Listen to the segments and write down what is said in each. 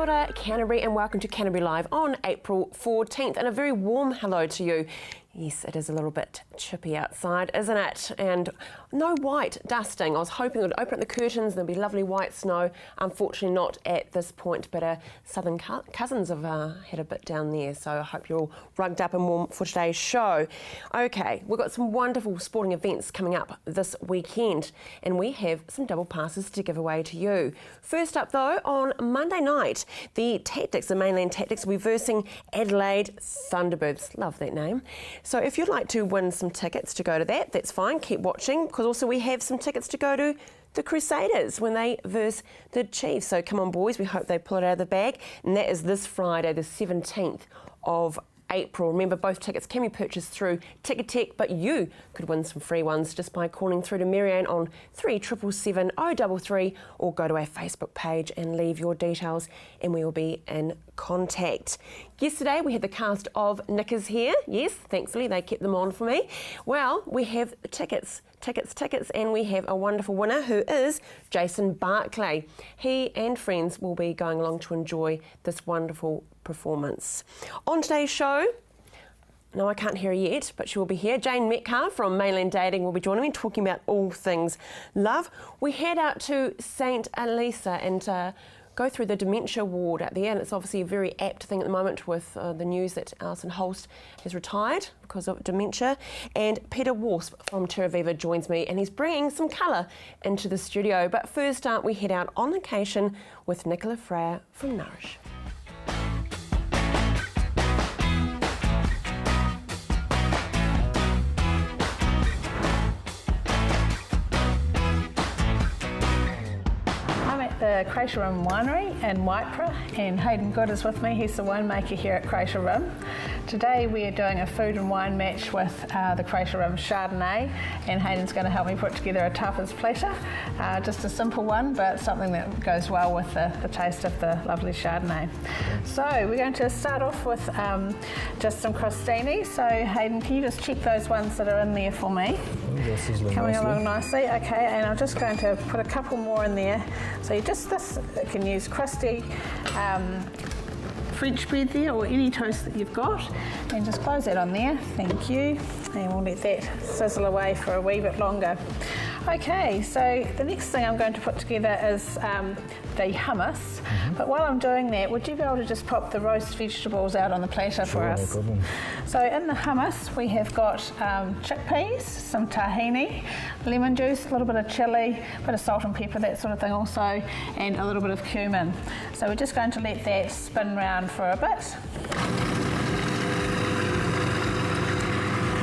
Kia ora, Canterbury, and welcome to Canterbury Live on April 14th, and a very warm hello to you. Yes, it is a little bit chippy outside, isn't it? And no white dusting. I was hoping it would open up the curtains and there'd be lovely white snow. Unfortunately not at this point, but our southern cousins have had a bit down there, so I hope you're all rugged up and warm for today's show. Okay, we've got some wonderful sporting events coming up this weekend, and we have some double passes to give away to you. First up though, on Monday night, the mainland Tactics will be versing Adelaide Thunderbirds. Love that name. So if you'd like to win some tickets to go to that, that's fine, keep watching, because also we have some tickets to go to the Crusaders when they verse the Chiefs. So come on boys, we hope they pull it out of the bag, and that is this Friday, the 17th of April. Remember, both tickets can be purchased through Ticketek, but you could win some free ones just by calling through to Marianne on 3777 033, or go to our Facebook page and leave your details and we will be in contact. Yesterday we had the cast of Knickers here. Yes, thankfully they kept them on for me. Well, we have tickets, and we have a wonderful winner who is Jason Barclay. He and friends will be going along to enjoy this wonderful performance. On today's show, no, I can't hear her yet, but she will be here. Jane Metcalf from Mainland Dating will be joining me, talking about all things love. We head out to St. Elisa and go through the dementia ward out there, and it's obviously a very apt thing at the moment with the news that Alison Holst has retired because of dementia. And Peter Wasp from Terra Viva joins me, and he's bringing some colour into the studio. But first we head out on location with Nicola Freire from Nourish. The Croatia Rim Winery in Waipara, and Hayden Good is with me. He's the winemaker here at Croatia Rim. Today we are doing a food and wine match with the Croatia Rim Chardonnay, and Hayden's going to help me put together a tapas platter. Just a simple one, but something that goes well with the taste of the lovely Chardonnay. So we're going to start off with just some crostini. So Hayden, can you just check those ones that are in there for me? Coming along nicely. Okay, and I'm just going to put a couple more in there. So you can use crusty French bread there, or any toast that you've got, and just close that on there. Thank you. And we'll let that sizzle away for a wee bit longer. Okay, so the next thing I'm going to put together is the hummus. But while I'm doing that, would you be able to just pop the roast vegetables out on the platter for us? No problem. So in the hummus, we have got chickpeas, some tahini, lemon juice, a little bit of chilli, a bit of salt and pepper, that sort of thing also, and a little bit of cumin. So we're just going to let that spin round for a bit.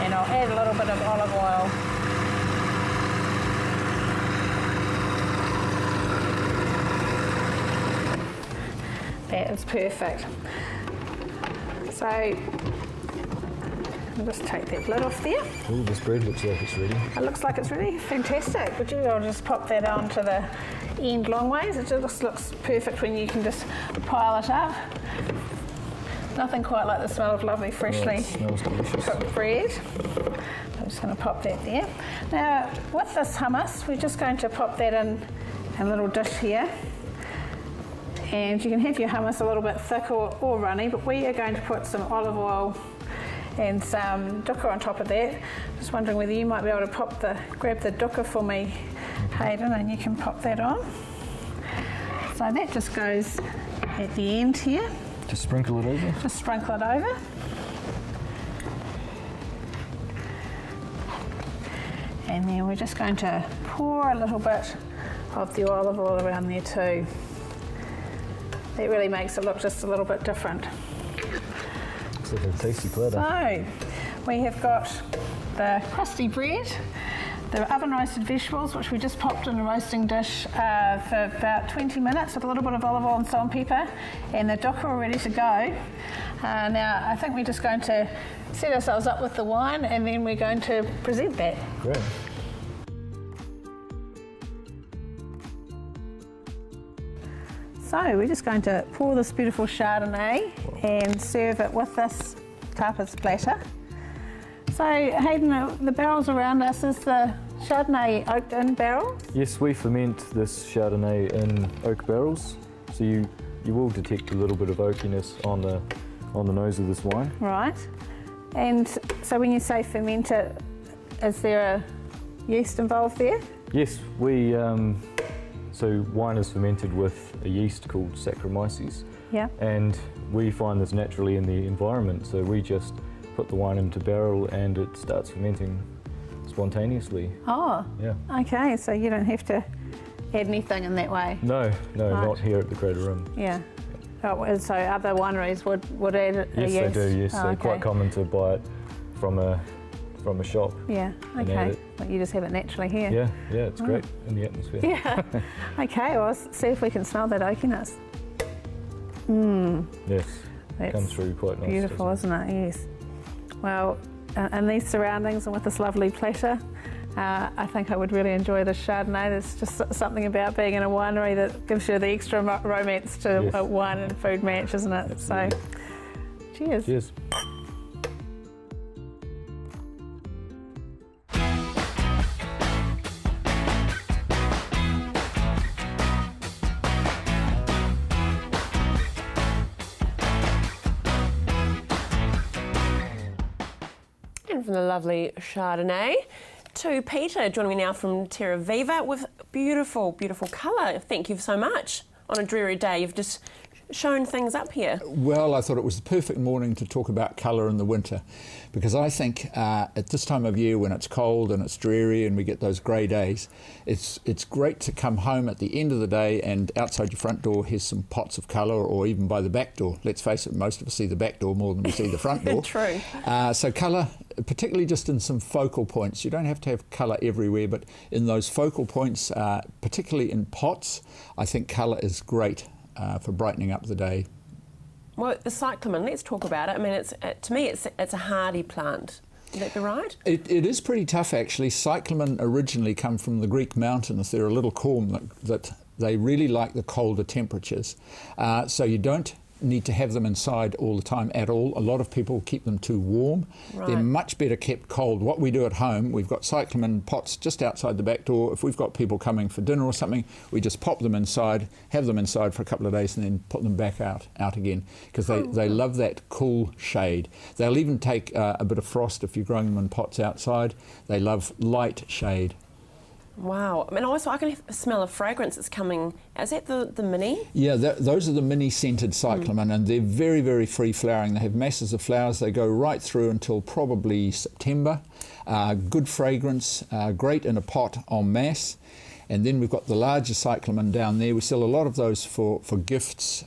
And I'll add a little bit of olive oil. That is perfect. So I'll just take that lid off there. Oh, this bread looks like it's ready. It looks like it's ready. Fantastic. Would you be able to just pop that onto the end long ways? It just looks perfect when you can just pile it up. Nothing quite like the smell of lovely, freshly cooked bread. I'm just going to pop that there. Now, with this hummus, we're just going to pop that in a little dish here. And you can have your hummus a little bit thick or runny, but we are going to put some olive oil and some dukkha on top of that. Just wondering whether you might be able to grab the dukkha for me, Hayden, and you can pop that on. So that just goes at the end here. Just sprinkle it over? Just sprinkle it over. And then we're just going to pour a little bit of the olive oil around there too. That really makes it look just a little bit different. Looks like a tasty platter. So, we have got the crusty bread, the oven roasted vegetables, which we just popped in a roasting dish for about 20 minutes with a little bit of olive oil and salt and pepper, and the dukkha are ready to go. Now, I think we're just going to set ourselves up with the wine, and then we're going to present that. Great. So we're just going to pour this beautiful Chardonnay and serve it with this tapas platter. So Hayden, the barrels around us, is the Chardonnay oaked in barrels? Yes, we ferment this Chardonnay in oak barrels. So you you will detect a little bit of oakiness on the nose of this wine. Right. And so when you say ferment it, is there a yeast involved there? Yes, so wine is fermented with a yeast called Saccharomyces. Yeah. And we find this naturally in the environment, so we just put the wine into barrel and it starts fermenting spontaneously. Oh. Yeah. Okay, so you don't have to add anything in that way. No, Right. not here at the Crater Rim. Yeah. Oh, and so other wineries would add a Yes, yeast? they do. Yes, Oh, they're okay. quite common to buy it from a shop. Yeah. and add Okay. it. But you just have it naturally here. Yeah, it's great in the atmosphere. Yeah. Okay. Well, let's see if we can smell that oakiness. Yes, That's comes through quite nice. beautiful, doesn't isn't it? Yes. Well, in these surroundings and with this lovely platter, I think I would really enjoy this Chardonnay. There's just something about being in a winery that gives you the extra romance to Yes. a wine and food match, isn't it? Absolutely. So, cheers. Cheers. And from the lovely Chardonnay to Peter, joining me now from Terra Viva with beautiful, beautiful colour. Thank you so much. On a dreary day, you've just shown things up here. Well, I thought it was the perfect morning to talk about colour in the winter, because I think at this time of year when it's cold and it's dreary and we get those grey days, it's great to come home at the end of the day and outside your front door here's some pots of colour, or even by the back door. Let's face it, most of us see the back door more than we see the front door. True. So colour, particularly just in some focal points. You don't have to have colour everywhere, but in those focal points, particularly in pots, I think colour is great for brightening up the day. Well, the cyclamen, let's talk about it. I mean, to me, it's a hardy plant. Would that be right? It is pretty tough, actually. Cyclamen originally come from the Greek mountains. They're a little corm that they really like the colder temperatures. So you don't need to have them inside all the time at all. A lot of people keep them too warm. Right. They're much better kept cold. What we do at home, we've got cyclamen pots just outside the back door. If we've got people coming for dinner or something, we just pop them inside, have them inside for a couple of days and then put them back out again, because they love that cool shade. They'll even take a bit of frost if you're growing them in pots outside. They love light shade. Wow. I mean, also, I can smell a fragrance that's coming. Is that the mini? Yeah, those are the mini scented cyclamen, and they're very, very free flowering. They have masses of flowers. They go right through until probably September. Good fragrance, great in a pot en masse. And then we've got the larger cyclamen down there. We sell a lot of those for gifts.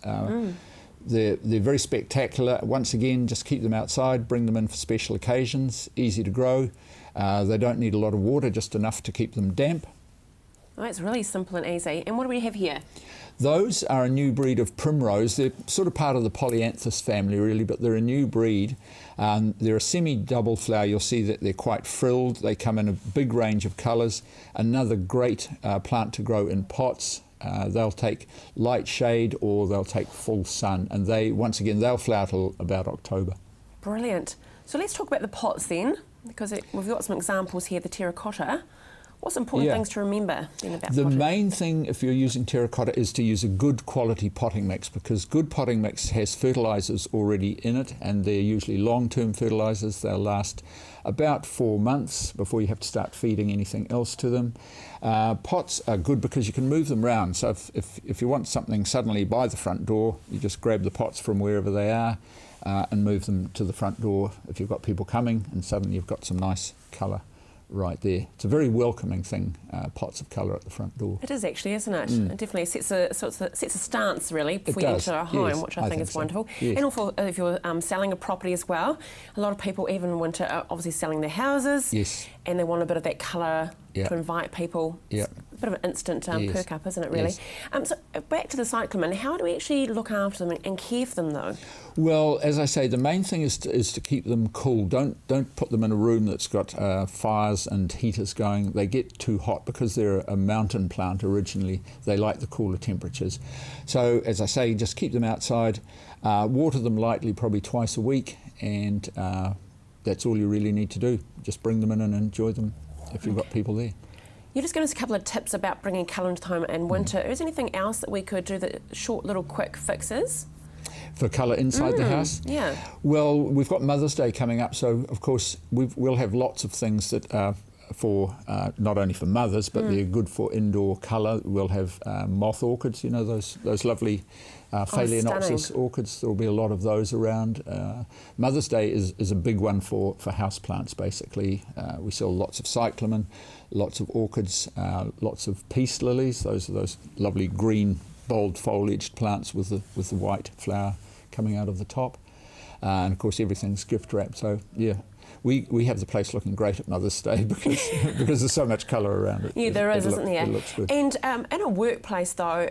They're very spectacular. Once again, just keep them outside, bring them in for special occasions, easy to grow. They don't need a lot of water, just enough to keep them damp. Oh, it's really simple and easy. And what do we have here? Those are a new breed of primrose. They're sort of part of the polyanthus family, really, but they're a new breed. They're a semi-double flower. You'll see that they're quite frilled. They come in a big range of colours. Another great plant to grow in pots. They'll take light shade or they'll take full sun, and they'll flower till about October. Brilliant. So let's talk about the pots then, because we've got some examples here, the terracotta. What's important Yeah. things to remember then about The potting? main thing if you're using terracotta is to use a good quality potting mix, because good potting mix has fertilisers already in it, and they're usually long-term fertilisers. They'll last about 4 months before you have to start feeding anything else to them. Pots are good because you can move them around. So if you want something suddenly by the front door, you just grab the pots from wherever they are and move them to the front door if you've got people coming, and suddenly you've got some nice colour right there. It's a very welcoming thing, pots of colour at the front door. It is actually, isn't it? It definitely sets a stance really before you does, enter a home, yes, which I I think think is so. wonderful. Yes. And also, if you're selling a property as well, a lot of people even in winter are obviously selling their houses, Yes. and they want a bit of that colour Yeah. to invite people. Yeah. It's a bit of an instant Yes. perk up, isn't it? Really. Yes. So back to the cyclamen. How do we actually look after them and care for them, though? Well, as I say, the main thing is to keep them cool. Don't put them in a room that's got fires and heaters going. They get too hot because they're a mountain plant originally. They like the cooler temperatures. So, as I say, just keep them outside. Water them lightly, probably twice a week, and that's all you really need to do. Just bring them in and enjoy them if you've got people there. You just give us a couple of tips about bringing colour into the home in winter. Is there anything else that we could do, that short little quick fixes? For colour inside the house? Yeah. Well, we've got Mother's Day coming up, so of course we'll have lots of things that are for not only for mothers, but they're good for indoor colour. We'll have moth orchids, you know, those lovely Phalaenopsis orchids. There will be a lot of those around. Mother's Day is a big one for houseplants, basically. We sell lots of cyclamen, lots of orchids, lots of peace lilies. Those are those lovely green, bold foliaged plants with the white flower coming out of the top. And of course everything's gift wrapped, so yeah. We have the place looking great at Mother's Day because there's so much colour around it. Yeah, there is, isn't there? It looks good. And in a workplace, though,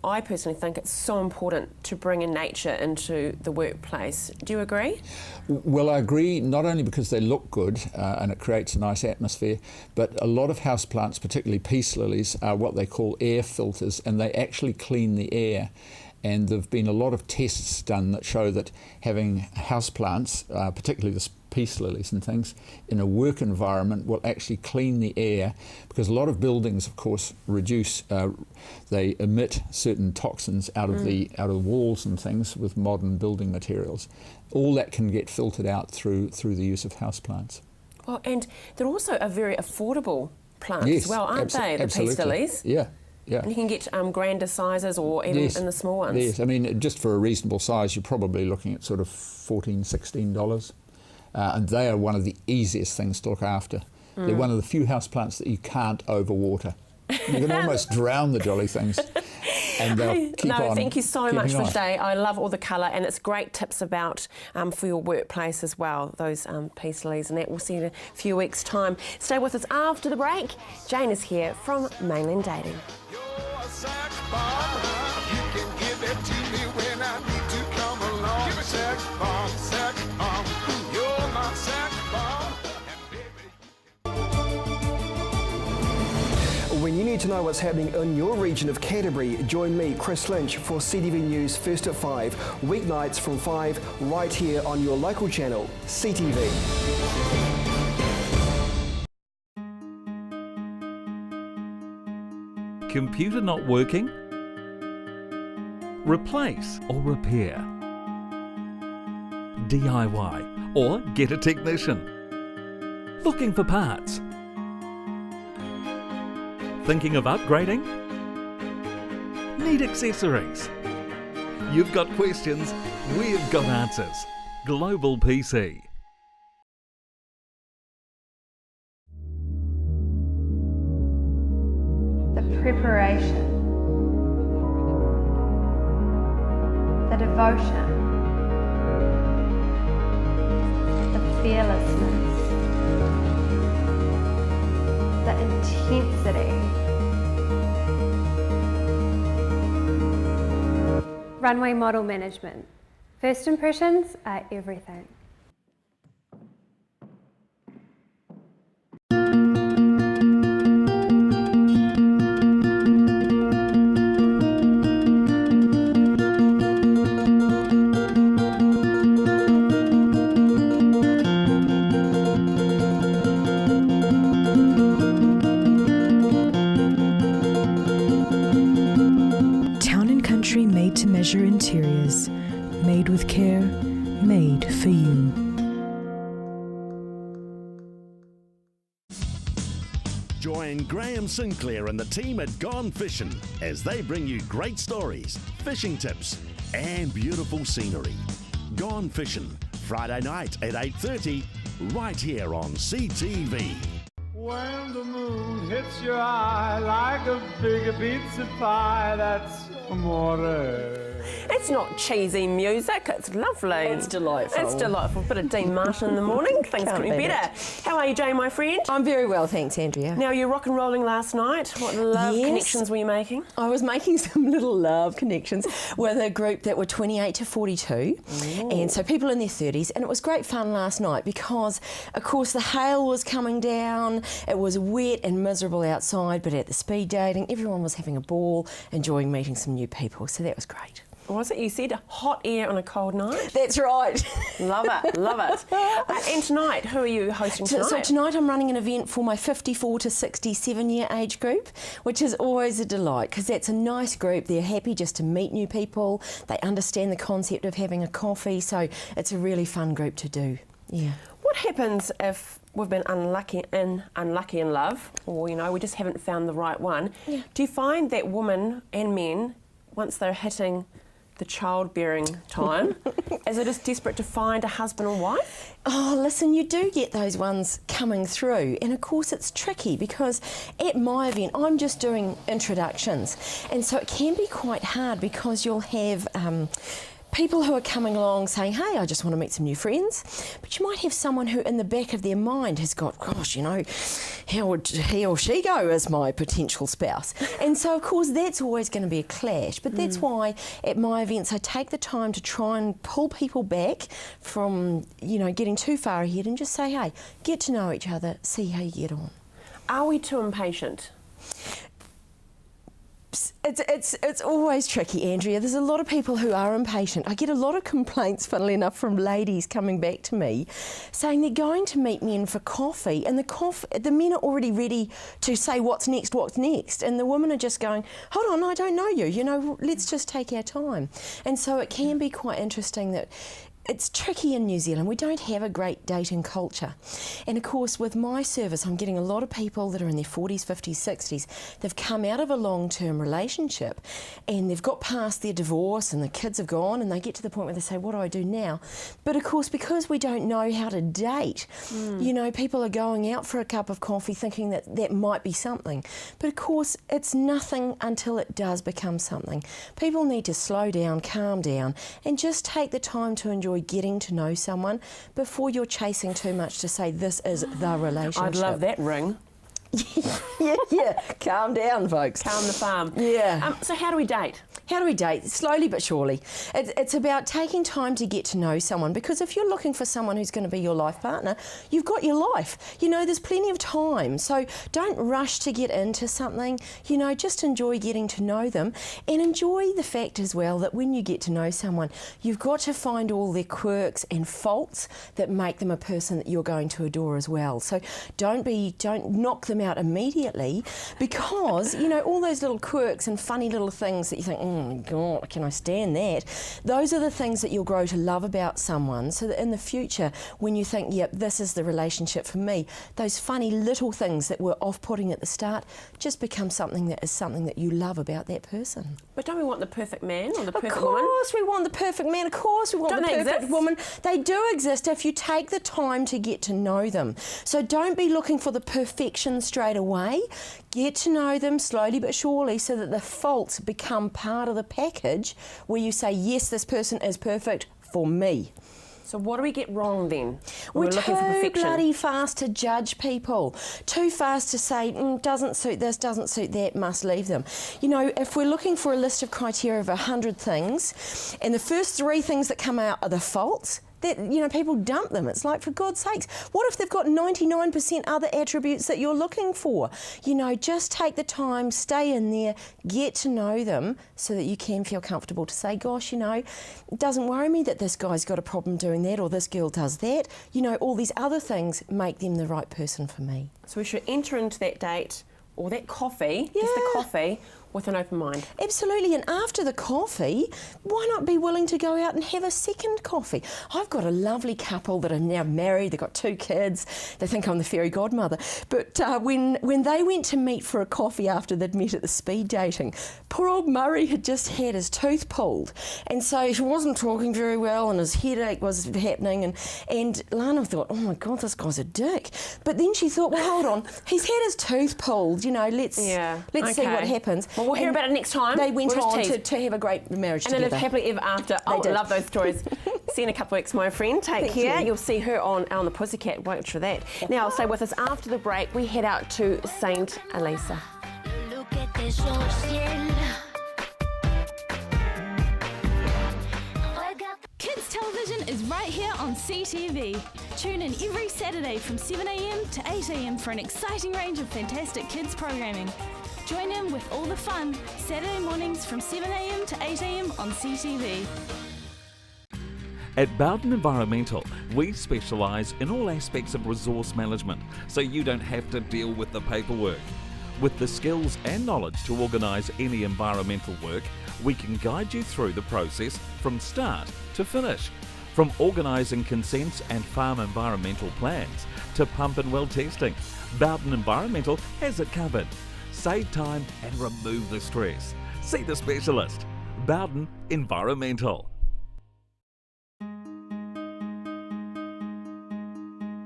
I personally think it's so important to bring in nature into the workplace. Do you agree? Well, I agree, not only because they look good and it creates a nice atmosphere, but a lot of houseplants, particularly peace lilies, are what they call air filters, and they actually clean the air. And there have been a lot of tests done that show that having houseplants, particularly the peace lilies and things, in a work environment will actually clean the air, because a lot of buildings, of course, they emit certain toxins out of the walls and things with modern building materials. All that can get filtered out through the use of houseplants. Well, and they're also a very affordable plant as well, aren't they? The peace lilies. Yeah. Yeah. And you can get grander sizes, or even in the small ones. Yes, I mean, just for a reasonable size, you're probably looking at sort of $14, $16. And they are one of the easiest things to look after. They're one of the few houseplants that you can't overwater. You can almost drown the jolly things. And they'll keep on. Thank you so much for on. today. I love all the colour, and it's great tips about for your workplace as well, those peace lilies and that. We'll see you in a few weeks' time. Stay with us after the break. Jane is here from Mainland Dating. When you need to know what's happening in your region of Canterbury, join me, Chris Lynch, for CTV News First at 5, weeknights from 5, right here on your local channel, CTV. Computer not working? Replace or repair? DIY or get a technician? Looking for parts? Thinking of upgrading? Need accessories? You've got questions, we've got answers. Global PC. The preparation, the devotion, the fearlessness, the intensity. Runway model management. First impressions are everything. Made to measure interiors, made with care, made for you. Join Graham Sinclair and the team at Gone Fishing as they bring you great stories, fishing tips and beautiful scenery. Gone Fishing, Friday night at 8:30, right here on CTV. When the moon hits your eye like a big pizza pie, that's amore. It's not cheesy music, it's lovely. It's delightful. It's delightful. Bit of Dean Martin in the morning, things couldn't be better. How are you, Jane, my friend? I'm very well, thanks, Andrea. Now, you're rock and rolling last night. What love connections were you making? I was making some little love connections with a group that were 28 to 42, and so people in their 30s, and it was great fun last night because, of course, the hail was coming down, it was wet and miserable outside, but at the speed dating, everyone was having a ball, enjoying meeting some new people, so that was great. Was it? You said hot air on a cold night? That's right. Love it, love it. And tonight, who are you hosting tonight? So tonight I'm running an event for my 54 to 67 year age group, which is always a delight because that's a nice group. They're happy just to meet new people. They understand the concept of having a coffee, so it's a really fun group to do. Yeah. What happens if we've been unlucky in love, or we just haven't found the right one? Yeah. Do you find that women and men, once they're hitting the childbearing time, is it just desperate to find a husband or wife? Oh, listen, you do get those ones coming through, and of course it's tricky because at my event I'm just doing introductions, and so it can be quite hard because you'll have people who are coming along saying, hey, I just want to meet some new friends, but you might have someone who in the back of their mind has got, gosh, how would he or she go as my potential spouse? And so of course that's always going to be a clash, but that's why at my events I take the time to try and pull people back from getting too far ahead and just say, hey, get to know each other, see how you get on. Are we too impatient? It's always tricky, Andrea. There's a lot of people who are impatient. I get a lot of complaints, funnily enough, from ladies coming back to me saying they're going to meet men for coffee, and the men are already ready to say what's next, and the women are just going, hold on, I don't know you, let's just take our time. And so it can be quite interesting that it's tricky in New Zealand. We don't have a great dating culture. And of course, with my service, I'm getting a lot of people that are in their 40s, 50s, 60s. They've come out of a long-term relationship and they've got past their divorce and the kids have gone, and they get to the point where they say, what do I do now? But of course, because we don't know how to date, people are going out for a cup of coffee thinking that might be something. But of course, it's nothing until it does become something. People need to slow down, calm down, and just take the time to enjoy getting to know someone before you're chasing too much to say this is the relationship. I'd love that ring. yeah. Calm down, folks. Calm the farm. Yeah. So how do we date? How do we date? Slowly but surely. It's about taking time to get to know someone, because if you're looking for someone who's going to be your life partner, you've got your life. There's plenty of time. So don't rush to get into something. Just enjoy getting to know them, and enjoy the fact as well that when you get to know someone, you've got to find all their quirks and faults that make them a person that you're going to adore as well. So don't knock them out immediately, because all those little quirks and funny little things that you think, oh my God, can I stand that? Those are the things that you'll grow to love about someone, so that in the future, when you think, yep, this is the relationship for me, those funny little things that were off-putting at the start just become something that you love about that person. But don't we want the perfect man or the perfect woman? Of course we want the perfect man. Of course we want the perfect woman. They do exist if you take the time to get to know them. So don't be looking for the perfection straight away. Get to know them slowly but surely, so that the faults become part of the package where you say, yes, this person is perfect for me. So what do we get wrong then? We're looking for perfection. Bloody fast to judge people. Too fast to say, doesn't suit this, doesn't suit that, must leave them. If we're looking for a list of criteria of 100 things, and the first 3 things that come out are the faults, that people dump them. It's like, for God's sakes, what if they've got 99% other attributes that you're looking for? Just take the time, stay in there, get to know them, so that you can feel comfortable to say, gosh, it doesn't worry me that this guy's got a problem doing that, or this girl does that. All these other things make them the right person for me. So we should enter into that date or that coffee, just the coffee, with an open mind. Absolutely, and after the coffee, why not be willing to go out and have a second coffee? I've got a lovely couple that are now married, they've got 2 kids, they think I'm the fairy godmother, but when they went to meet for a coffee after they'd met at the speed dating, poor old Murray had just had his tooth pulled, and so he wasn't talking very well, and his headache was happening, and Lana thought, oh my God, this guy's a dick. But then she thought, well, hold on, he's had his tooth pulled, let's see what happens. Well, we'll hear about it next time. They went on to have a great marriage together. And they live happily ever after. I love those stories. See you in a couple of weeks, my friend. Take care. You'll see her on the Pussycat. Watch for that. Now, stay with us after the break. We head out to St. Elisa. Look at this Kids Television is right here on CTV. Tune in every Saturday from 7 a.m. to 8 a.m. for an exciting range of fantastic kids programming. Join in with all the fun, Saturday mornings from 7 a.m. to 8 a.m. on CTV. At Bowden Environmental, we specialise in all aspects of resource management, so you don't have to deal with the paperwork. With the skills and knowledge to organise any environmental work, we can guide you through the process from start to finish. From organising consents and farm environmental plans to pump and well testing, Bowden Environmental has it covered. Save time and remove the stress. See the specialist. Bowden Environmental.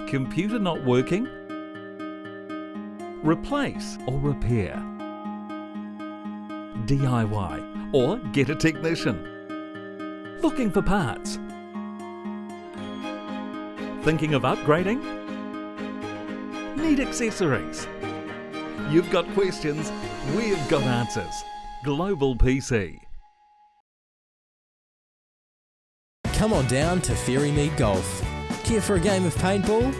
Computer not working? Replace or repair. DIY or get a technician. Looking for parts. Thinking of upgrading? Need accessories? You've got questions, we've got answers. Global PC. Come on down to Ferrymead Golf. Care for a game of paintball?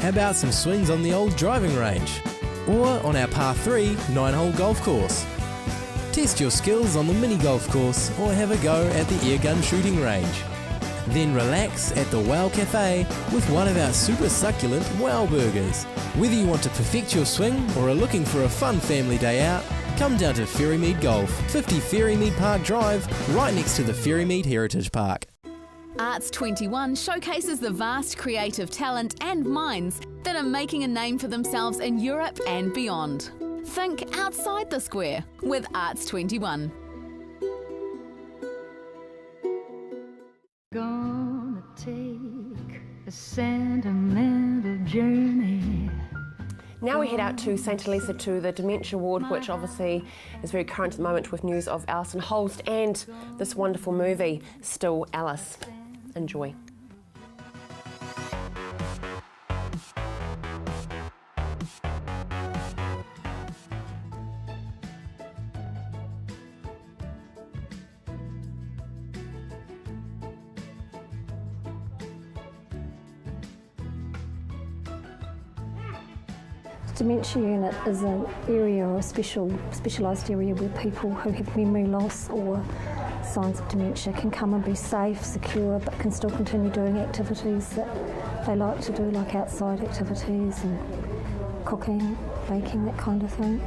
How about some swings on the old driving range? Or on our par 3 9-hole golf course? Test your skills on the mini golf course or have a go at the airgun shooting range. Then relax at the Wow Cafe with one of our super succulent Wow Burgers. Whether you want to perfect your swing or are looking for a fun family day out, come down to Ferrymead Golf, 50 Ferrymead Park Drive, right next to the Ferrymead Heritage Park. Arts 21 showcases the vast creative talent and minds that are making a name for themselves in Europe and beyond. Think outside the square with Arts 21. Gonna take a sentimental journey. Now we head out to St Elisa to the Dementia Ward, which obviously is very current at the moment with news of Alison Holst and this wonderful movie, Still Alice. Enjoy. Dementia unit is an area or a specialised area where people who have memory loss or signs of dementia can come and be safe, secure, but can still continue doing activities that they like to do, like outside activities and cooking, baking, that kind of thing.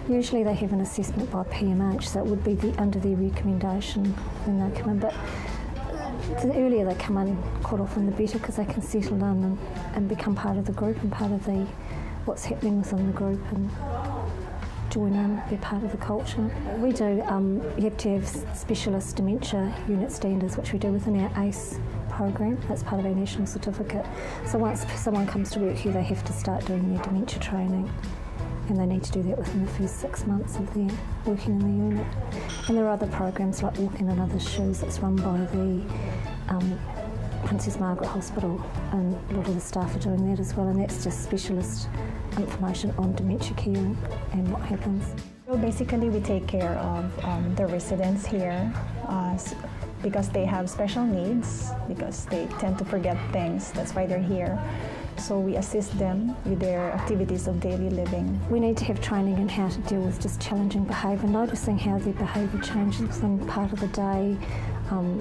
Usually they have an assessment by PMH, so it would be under their recommendation when they come in, but the earlier they come in, quite often the better, because they can settle in and become part of the group and part of what's happening within the group and join in, be part of the culture. We do, you have to have specialist dementia unit standards, which we do within our ACE program. That's part of our national certificate. So once someone comes to work here, they have to start doing their dementia training, and they need to do that within the first 6 months of their working in the unit. And there are other programs like Walking in Others' Shoes that's run by the Princess Margaret Hospital, and a lot of the staff are doing that as well, and that's just specialist information on dementia care and what happens. Well, basically we take care of the residents here because they have special needs, because they tend to forget things, that's why they're here. So we assist them with their activities of daily living. We need to have training in how to deal with just challenging behaviour, noticing how their behaviour changes within part of the day,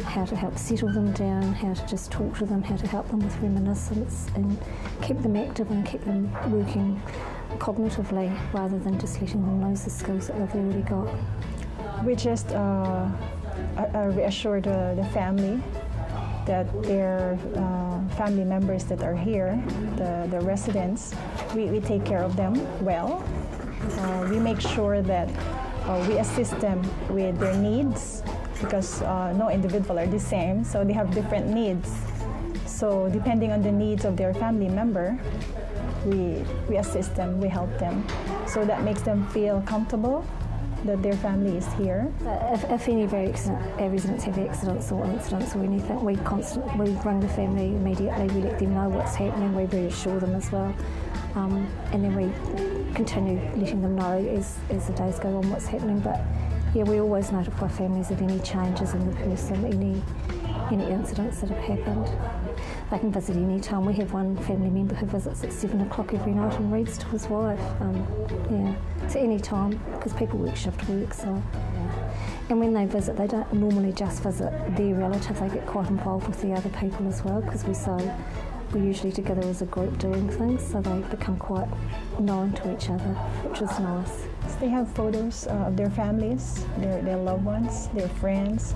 how to help settle them down, how to just talk to them, how to help them with reminiscence and keep them active and keep them working cognitively rather than just letting them lose the skills that they've already got. We just reassure the family that their family members that are here, the residents, we take care of them well. We make sure that we assist them with their needs, because no individual are the same, so they have different needs. So depending on the needs of their family member, we assist them, we help them. So that makes them feel comfortable that their family is here. If any of our residents have accidents or incidents or anything, we ring the family immediately, we let them know what's happening, we reassure them as well. And then we continue letting them know as the days go on what's happening. But yeah, we always notify families of any changes in the person, any any incidents that have happened. They can visit any time. We have one family member who visits at 7 o'clock every night and reads to his wife. To any time, because people work shift work. So, and when they visit, they don't normally just visit their relative. They get quite involved with the other people as well, because we're usually together as a group doing things, so they become quite known to each other, which is nice. They have photos of their families, their loved ones, their friends.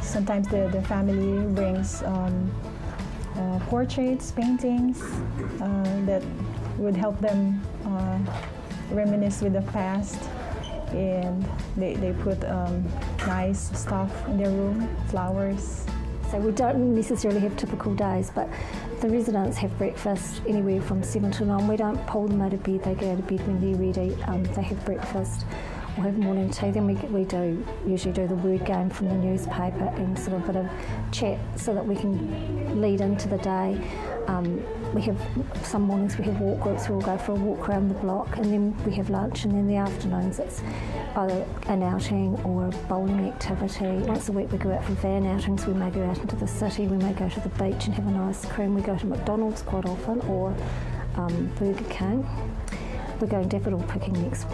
Sometimes the family brings portraits, paintings that would help them reminisce with the past, and they put nice stuff in their room, flowers. So we don't necessarily have typical days, but the residents have breakfast anywhere from 7 to 9. We don't pull them out of bed. They go to bed when they're ready. They have breakfast. We'll have morning tea. Then we usually do the word game from the newspaper and sort of a bit of chat so that we can lead into the day. We have some mornings we have walk groups. We'll go for a walk around the block, and then we have lunch, and then the afternoons it's either an outing or a bowling activity. Once a week we go out for van outings. We may go out into the city. We may go to the beach and have an ice cream. We go to McDonald's quite often, or Burger King. We're going daffodil picking next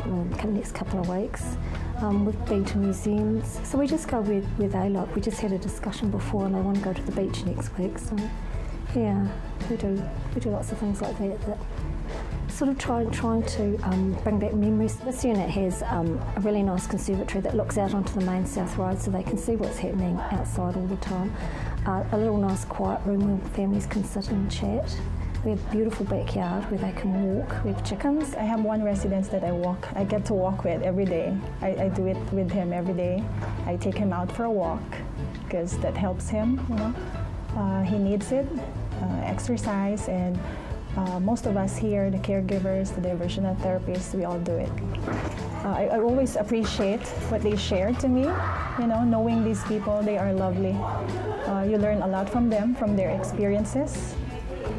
couple of weeks. We've been to museums, so we just go where they like. We just had a discussion before, and they want to go to the beach next week. So yeah, we do lots of things like that sort of trying to bring back memories. This unit has a really nice conservatory that looks out onto the main South Road, so they can see what's happening outside all the time. A little nice quiet room where families can sit and chat. We have a beautiful backyard where they can walk. We have chickens. I have one resident that I get to walk with every day. I do it with him every day. I take him out for a walk because that helps him, he needs it, exercise, and most of us here, the caregivers, the diversional therapists, we all do it. I always appreciate what they share to me, knowing these people, they are lovely. You learn a lot from them, from their experiences.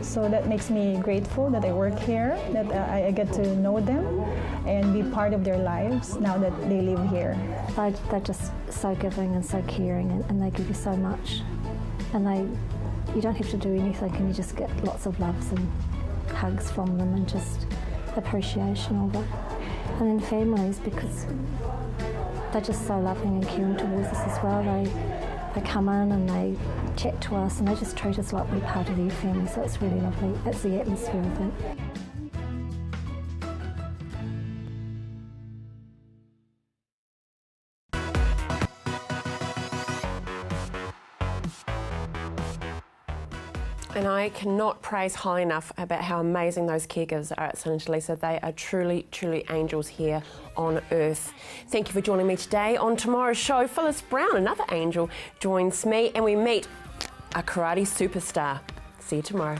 So that makes me grateful that I work here, that I get to know them and be part of their lives now that they live here. They're just so giving and so caring, and they give you so much. And you don't have to do anything, and you just get lots of loves and hugs from them and just appreciation of it. And then families, because they're just so loving and caring towards us as well. They come in and they chat to us, and they just treat us like we're part of their family, so it's really lovely. It's the atmosphere, I think. And I cannot praise high enough about how amazing those caregivers are at St. Lisa. They are truly, truly angels here on earth. Thank you for joining me today. On tomorrow's show, Phyllis Brown, another angel, joins me, and we meet a karate superstar. See you tomorrow.